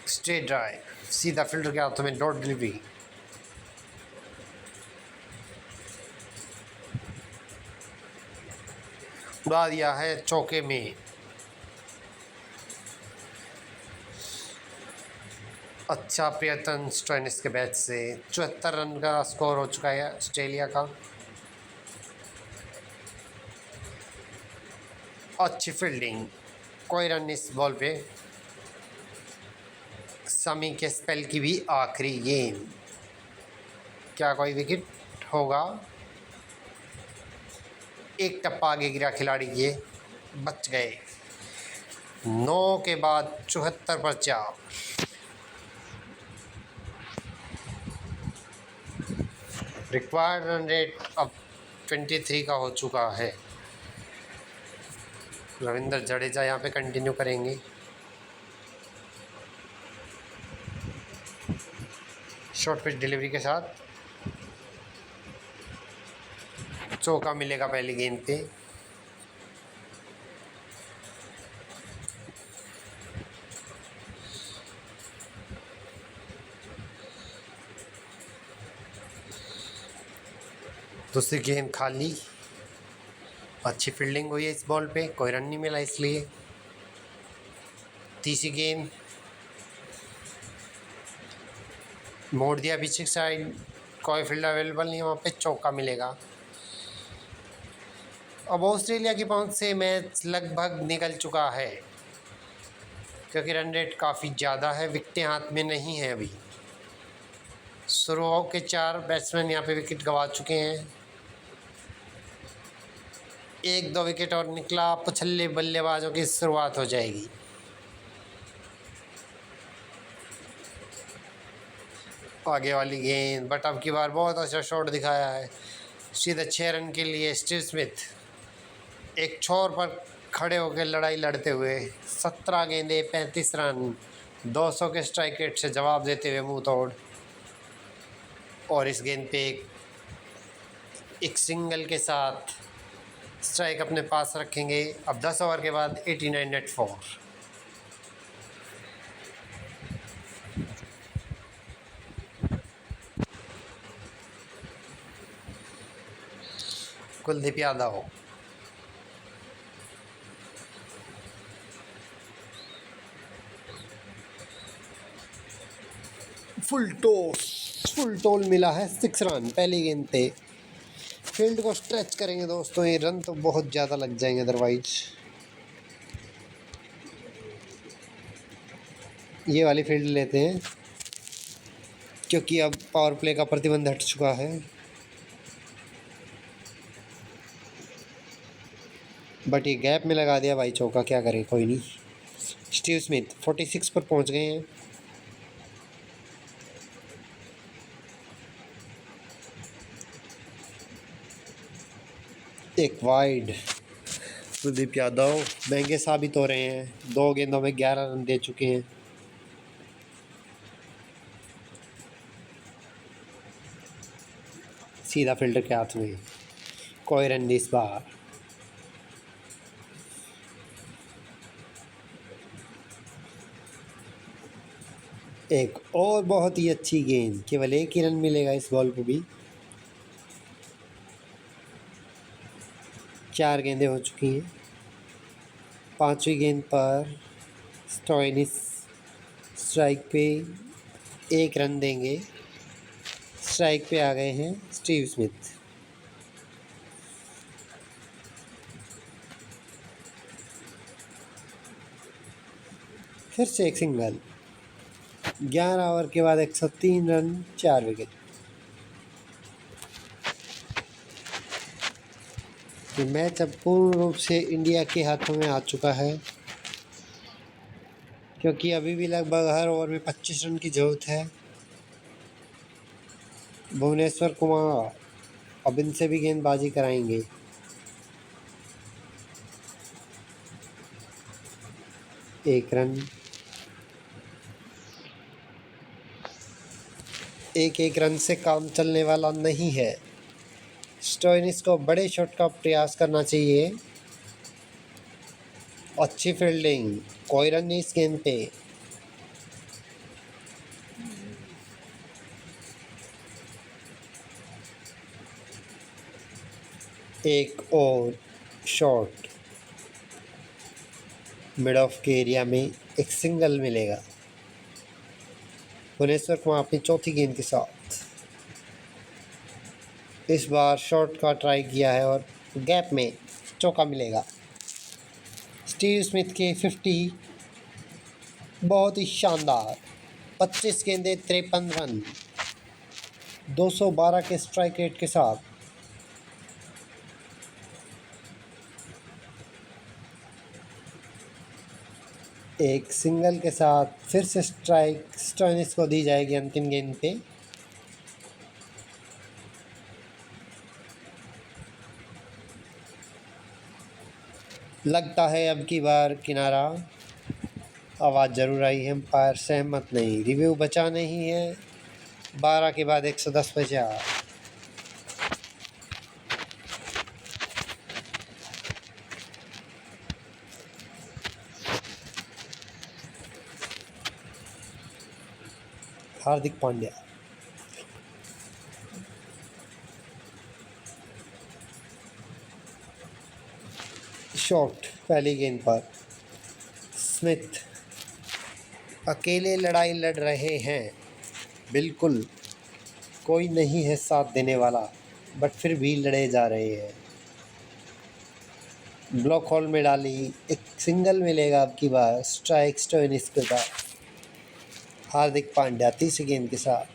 स्ट्रेट ड्राइव, सीधा फील्डर के हाथों में डॉट डिलीवरी। उड़ा दिया है चौके में। अच्छा प्रयत्न स्टोइनिस के बैट से। 74 रन का स्कोर हो चुका है ऑस्ट्रेलिया का। अच्छी फील्डिंग, कोई रन इस बॉल पे। शमी के स्पेल की भी आखिरी गेंद, क्या कोई विकेट होगा। एक टप्पा आगे गिरा खिलाड़ी, ये बच गए। 9 के बाद 74 पर 4। रिक्वायर्ड रन रेट अब 23 का हो चुका है। रविंद्र जडेजा यहाँ पे कंटिन्यू करेंगे। शॉर्ट पिच डिलीवरी के साथ चौका मिलेगा पहली गेंद पे। दूसरी गेंद खाली, अच्छी फील्डिंग हुई है इस बॉल पे, कोई रन नहीं मिला इसलिए। तीसरी गेंद मोड़ दिया पीछे साइड, कोई फील्डर अवेलेबल नहीं है वहाँ पे, चौका मिलेगा। अब ऑस्ट्रेलिया की पहुंच से मैच लगभग निकल चुका है, क्योंकि रन रेट काफ़ी ज़्यादा है, विकेटें हाथ में नहीं है अभी। शुरू के 4 बैट्समैन यहाँ पे विकेट गंवा चुके हैं। 1-2 विकेट और निकला, पछल्ले बल्लेबाजों की शुरुआत हो जाएगी। आगे वाली गेंद, बट अब की बार बहुत अच्छा शॉट दिखाया है, सीधे 6 रन के लिए स्टीव स्मिथ एक छोर पर खड़े होकर लड़ाई लड़ते हुए 17 गेंदे 35 रन 200 के स्ट्राइक रेट से जवाब देते हुए मुंह तोड़। और इस गेंद पे एक सिंगल के साथ स्ट्राइक अपने पास रखेंगे। अब 10 ओवर के बाद 89 net 4। Kuldeep Yadav, full toll मिला है 6 रन पहली गेंद पे। फील्ड को स्ट्रेच करेंगे दोस्तों, ये रन तो बहुत ज़्यादा लग जाएंगे अदरवाइज। ये वाली फील्ड लेते हैं, क्योंकि अब पावर प्ले का प्रतिबंध हट चुका है। बट ये गैप में लगा दिया भाई चौका, क्या करें, कोई नहीं। स्टीव स्मिथ 46 पर पहुंच गए हैं। एक वाइड, कुलदीप यादव महंगे साबित हो रहे हैं, 2 गेंदों में 11 रन दे चुके हैं। सीधा फील्डर के हाथ में, कोई रन नहीं इस बार। एक और बहुत ही अच्छी गेंद, केवल 1 ही रन मिलेगा इस बॉल पे भी। 4 गेंदें हो चुकी हैं। 5वीं गेंद पर स्टोइनिस स्ट्राइक पे 1 रन देंगे। स्ट्राइक पे आ गए हैं स्टीव स्मिथ। फिर से एक सिंगल। 11 ओवर के बाद 103 रन 4 विकेट। ये मैच अब पूर्ण रूप से इंडिया के हाथों में आ चुका है, क्योंकि अभी भी लगभग हर ओवर में 25 रन की ज़रूरत है। भुवनेश्वर कुमार अब इनसे भी गेंदबाजी कराएंगे। एक रन, एक रन से काम चलने वाला नहीं है। स्टोइनिस को बड़े शॉट का प्रयास करना चाहिए। अच्छी फील्डिंग, कोई रन नहीं इस गेंद पे। एक और शॉट मिड ऑफ के एरिया में, एक सिंगल मिलेगा। भुवनेश्वर कुमार अपनी चौथी गेंद के साथ इस बार शॉट का ट्राई किया है और गैप में चौका मिलेगा। स्टीव स्मिथ के 50 बहुत ही शानदार। 25 गेंदे 53 रन 212 के स्ट्राइक रेट के साथ। एक सिंगल के साथ फिर से स्ट्राइक स्टोइनिस को दी जाएगी अंतिम गेंद पे। लगता है अब की बार किनारा। आवाज़ ज़रूर आई है, अंपायर सहमत नहीं, रिव्यू बचा नहीं है। 12 के बाद 110 बचा। हार्दिक पांड्या, शॉट पहली गेंद पर। स्मिथ अकेले लड़ाई लड़ रहे हैं, बिल्कुल कोई नहीं है साथ देने वाला, बट फिर भी लड़े जा रहे हैं। ब्लॉक होल में डाली, एक सिंगल मिलेगा अब की बार। स्ट्राइक स्टोइनिस के साथ। हार्दिक पांड्या तीसरी गेंद के साथ।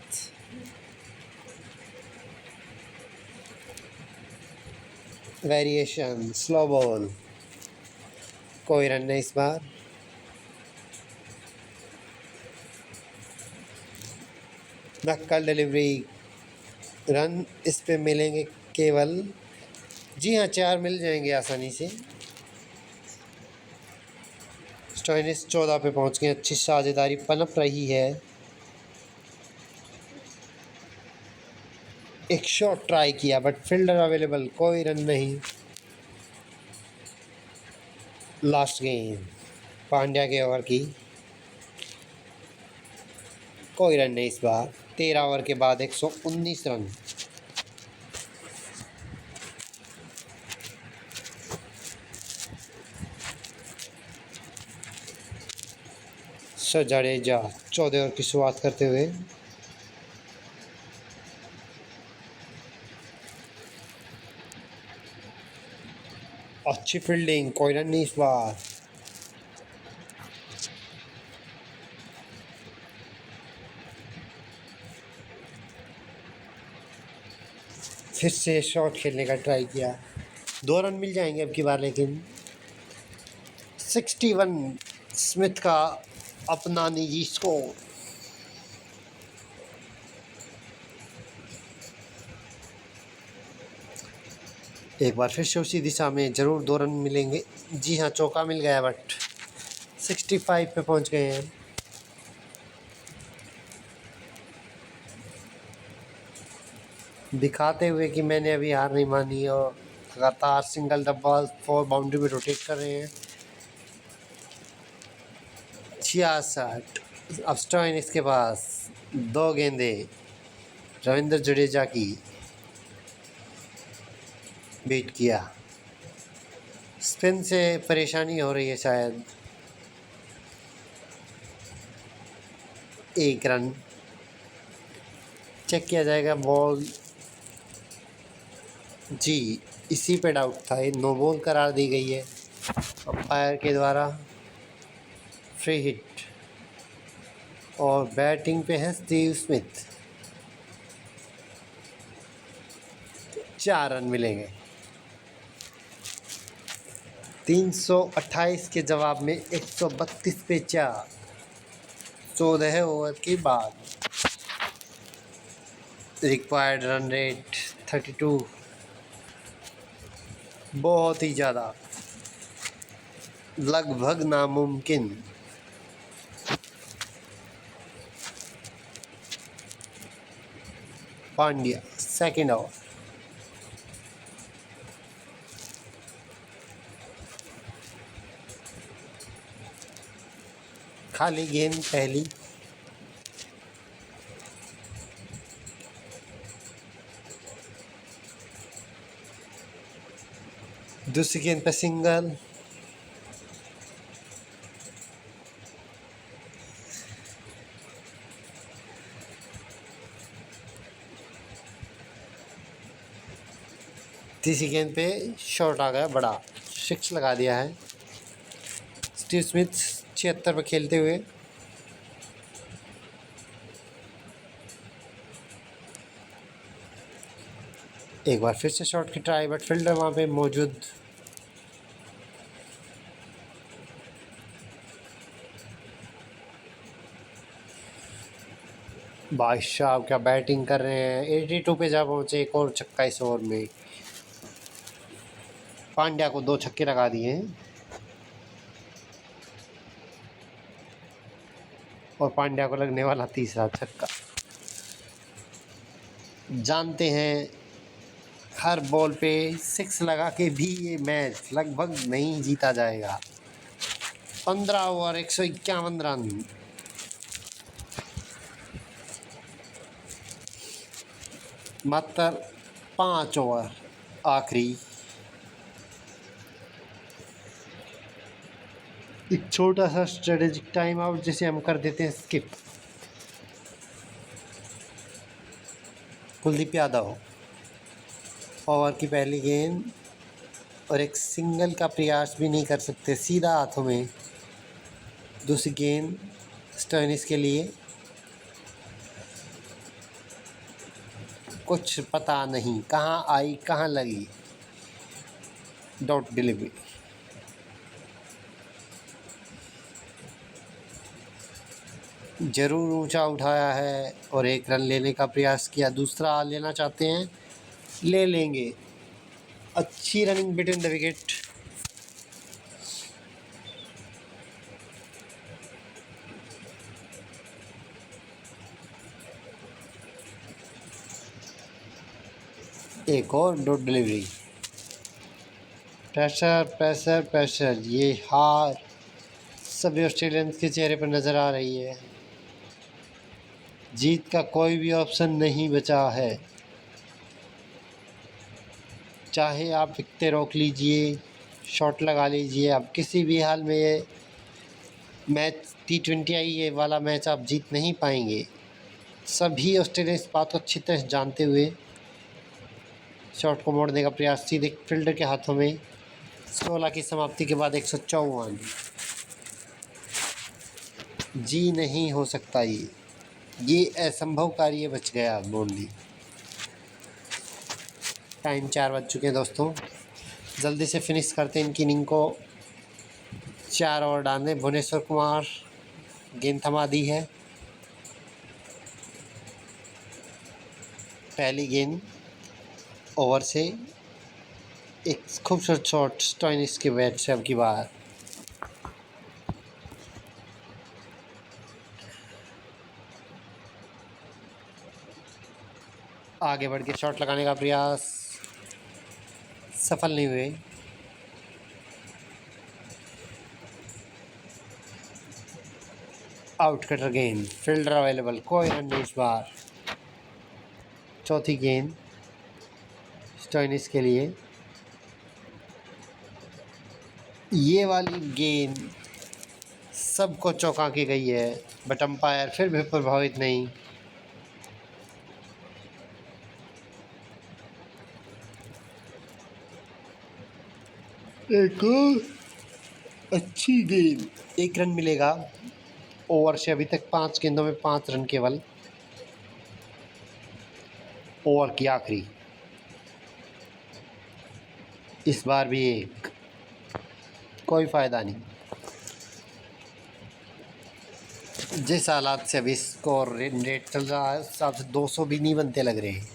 वेरिएशन स्लो बॉल, कोई रन नहीं इस बार। नक्कल डिलीवरी, रन इस पे मिलेंगे केवल, जी हाँ 4 मिल जाएंगे आसानी से। स्टोइनिस 14 पे पहुंच गए। अच्छी साझेदारी पनप रही है। एक शॉट ट्राई किया बट फील्डर अवेलेबल, कोई रन नहीं। लास्ट गेंद पांड्या के ओवर की, कोई रन नहीं इस बार। 13 ओवर के बाद 119 रन। जडेजा 14 ओवर की शुरुआत करते हुए। अच्छी फील्डिंग, कोई रन नहीं इस बार। फिर से शॉट खेलने का ट्राई किया, 2 रन मिल जाएंगे अब की बार, लेकिन 61 स्मिथ का अपना निजी स्कोर। एक बार फिर से उसी दिशा में ज़रूर 2 रन मिलेंगे। जी हाँ चौका मिल गया, बट 65 पे पहुंच गए हैं। दिखाते हुए कि मैंने अभी हार नहीं मानी और लगातार सिंगल डब्बा 4 बाउंड्री में रोटेट कर रहे हैं। 66 अब स्टोइनिस के पास 2 गेंदे रविंद्र जडेजा की। बीट किया, स्पिन से परेशानी हो रही है शायद। 1 रन चेक किया जाएगा। बॉल, जी इसी पे डाउट था, ये नो बॉल करार दी गई है अंपायर के द्वारा। फ्री हिट और बैटिंग पे है स्टीव स्मिथ। 4 रन मिलेंगे। 328 के जवाब में 132 पे 4। 14 ओवर के बाद रिक्वायर्ड रन रेट 32, बहुत ही ज़्यादा, लगभग नामुमकिन। पांड्या सेकंड ओवर, खाली गेंद पहली। दूसरी गेंद पे सिंगल। तीसरी गेंद पे शॉट आ गया बड़ा, 6 लगा दिया है स्टीव स्मिथ 76 पे खेलते हुए। एक बार फिर से शॉट की ट्राई, बट फील्डर वहाँ पे मौजूद। बादशाह क्या बैटिंग कर रहे हैं। 82 पे जा पहुंचे, एक और छक्का इस ओवर में। पांड्या को 2 छक्के लगा दिए हैं और पांड्या को लगने वाला तीसरा छक्का। जानते हैं हर बॉल पे 6 लगा के भी ये मैच लगभग नहीं जीता जाएगा। 15 ओवर 151 रन। मात्र 5 ओवर आखिरी। एक छोटा सा स्ट्रेटेजिक टाइम आउट जिसे हम कर देते हैं स्किप। कुलदीप यादव ओवर की पहली गेंद और एक सिंगल का प्रयास भी नहीं कर सकते, सीधा हाथों में। दूसरी गेंद स्टोइनिस के लिए, कुछ पता नहीं कहाँ आई कहाँ लगी, डॉट डिलीवरी। ज़रूर ऊंचा उठाया है और एक रन लेने का प्रयास किया। दूसरा लेना चाहते हैं, ले लेंगे। अच्छी रनिंग बिटवीन द विकेट। एक और dot delivery. Pressure pressure pressure, ये हार सभी ऑस्ट्रेलियंस के चेहरे पर नज़र आ रही है। जीत का कोई भी ऑप्शन नहीं बचा है। चाहे आप विकेटें रोक लीजिए, शॉट लगा लीजिए, आप किसी भी हाल में ये मैच T20 आई ये वाला मैच आप जीत नहीं पाएंगे। सभी ऑस्ट्रेलिया इस बात को अच्छी तरह जानते हुए शॉट को मोड़ने का प्रयास सीधे फील्डर के हाथों में। 16 की समाप्ति के बाद 154। जी नहीं हो सकता ये असंभव कार्य बच गया बोली। टाइम 4 बज चुके हैं दोस्तों, जल्दी से फिनिश करते हैं इनकी इनिंग को। 4 ओवर डालने। भुवनेश्वर कुमार गेंद थमा दी है। पहली गेंद ओवर से एक खूबसूरत शॉट स्टोइनिस के बैट से अब की बार। आगे बढ़ के शॉट लगाने का प्रयास सफल नहीं हुए। आउट कटर गेंद, फील्डर अवेलेबल, कोई रन नहीं इस बार। चौथी गेंद स्टोइनिस के लिए। ये वाली गेंद सबको चौंका के गई है, बट अंपायर फिर भी प्रभावित नहीं। एक अच्छी गेंद, 1 रन मिलेगा। ओवर से अभी तक 5 गेंदों में 5 रन केवल। ओवर की आखिरी, इस बार भी एक, कोई फ़ायदा नहीं। जिस हालात से अभी स्कोर रेट चल रहा है, हिसाब से 200 भी नहीं बनते लग रहे हैं।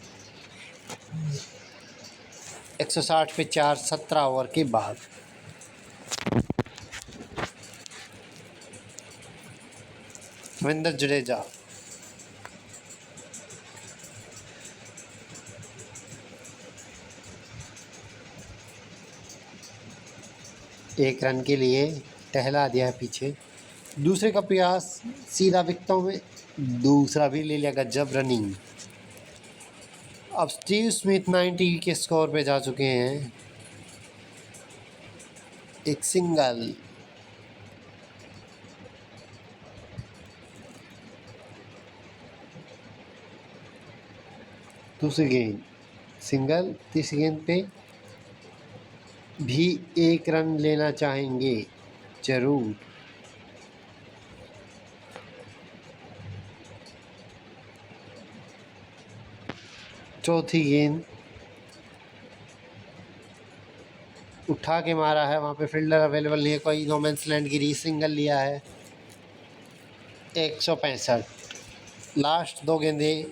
160 पे 4, 17 ओवर के बाद। रविंद्र जडेजा एक रन के लिए टहला दिया है पीछे। दूसरे का प्रयास सीधा विकेटों में, दूसरा भी ले लिया। गजब रनिंग। अब स्टीव स्मिथ 90 के स्कोर पे जा चुके हैं। एक सिंगल। दूसरी गेंद सिंगल। तीसरी गेंद पे भी 1 रन लेना चाहेंगे जरूर। चौथी गेंद उठा के मारा है, वहाँ पे फील्डर अवेलेबल नहीं है, कोई नो मैंस लैंड गिरी, सिंगल लिया है। 165। लास्ट 2 गेंदें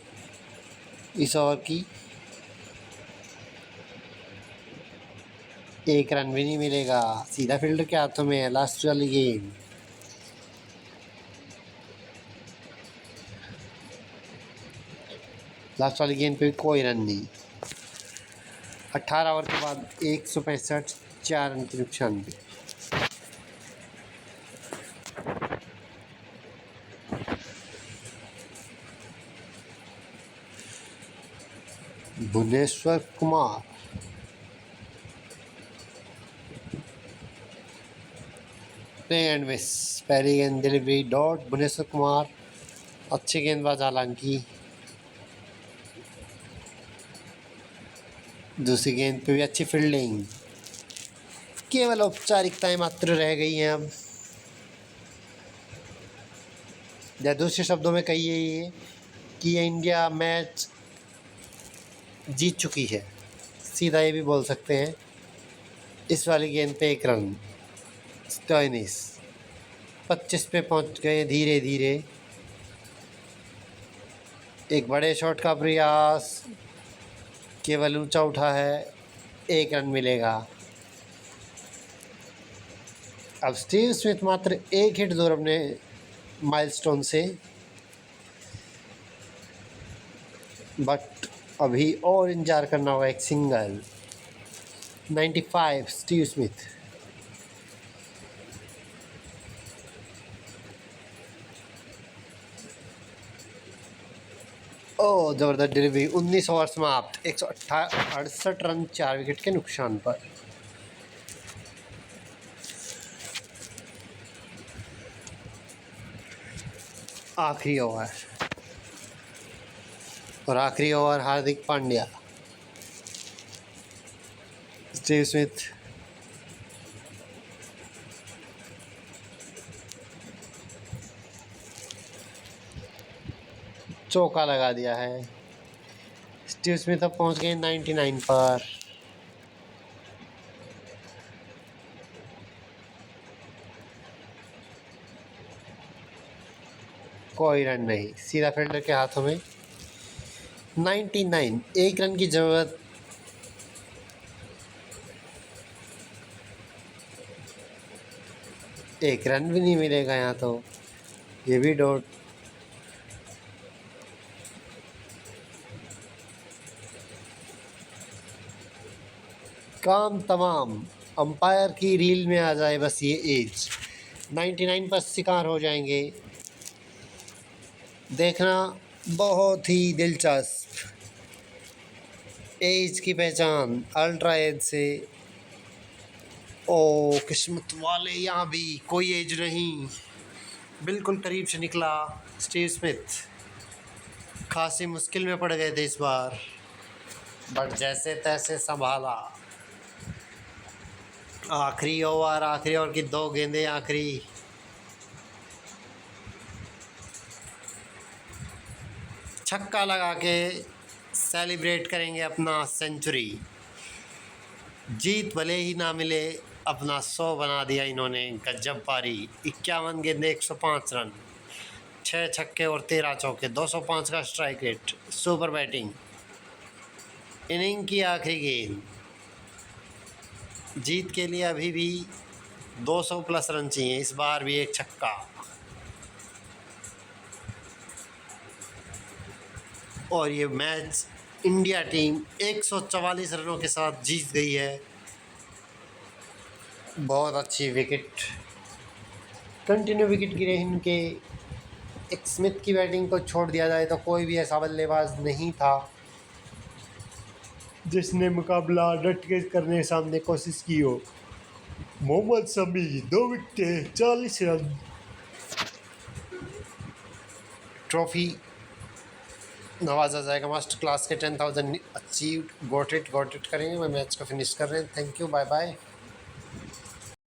इस ओवर की। 1 रन भी नहीं मिलेगा, सीधा फील्डर के हाथों में है लास्ट वाली गेंद। लास्ट वाली गेंद पे कोई रन नहीं। 18 ओवर के बाद 165, 4 रन के नुकसान पे। Bhuvneshwar Kumar swing and miss, पहली गेंद डिलीवरी डॉट। भुवनेश्वर कुमार अच्छे गेंदबाज, हालांकि दूसरी गेंद पे भी अच्छी फील्डिंग। केवल औपचारिकताएं मात्र रह गई हैं अब, या दूसरे शब्दों में कहिए ये कि इंडिया मैच जीत चुकी है, सीधा ये भी बोल सकते हैं। इस वाली गेंद पे 1 रन। स्टोइनिस 25 पे पहुंच गए धीरे धीरे। एक बड़े शॉट का प्रयास, केवल ऊंचा उठा है, 1 रन मिलेगा। अब स्टीव स्मिथ मात्र 1 हिट दूर अपने माइलस्टोन से, बट अभी और इंतजार करना होगा एक सिंगल। 95 Steve Smith. ओ जबरदस्त डिलीवरी। 19 ओवर समाप्त, 168 रन 4 विकेट के नुकसान पर। आखिरी ओवर, और आखिरी over Hardik Pandya. Steve Smith चौका लगा दिया है। स्टीव स्मिथ अब पहुंच गए 99 पर। कोई रन नहीं, सीधा फील्डर के हाथों में। 99, 1 रन की जरूरत। एक रन भी नहीं मिलेगा यहाँ तो, ये भी डॉट। काम तमाम, अंपायर की रील में आ जाए बस ये एज। 99 पर शिकार हो जाएंगे। देखना बहुत ही दिलचस्प। एज की पहचान अल्ट्रा एज से। ओ किस्मत वाले, यहाँ भी कोई एज नहीं, बिल्कुल करीब से निकला स्टीव स्मिथ। खासी मुश्किल में पड़ गए थे इस बार, बट जैसे तैसे संभाला। आखिरी ओवर की 2 गेंदें आखिरी। छक्का लगा के सेलिब्रेट करेंगे अपना सेंचुरी। जीत भले ही ना मिले, अपना 100 बना दिया इन्होंने। गजब पारी, 51 गेंदें 105 रन, 6 छक्के और 13 चौके, 205 का strike rate. Super batting. Inning की आखिरी गेंद। जीत के लिए अभी भी 200 प्लस रन चाहिए। इस बार भी एक छक्का, और ये मैच इंडिया टीम 144 रनों के साथ जीत गई है। बहुत अच्छी विकेट, कंटिन्यू विकेट गिरे इनके। एक स्मिथ की बैटिंग को छोड़ दिया जाए तो कोई भी ऐसा बल्लेबाज नहीं था जिसने मुकाबला डट के करने सामने कोशिश की हो। Mohammed Shami 2 wicket 40 run. Trophy नवाजा जाएगा। मास्टर क्लास के 10,000 अचीव्ड। गॉट इट करेंगे। मैं मैच को फिनिश कर रहे हैं। Thank you, bye bye.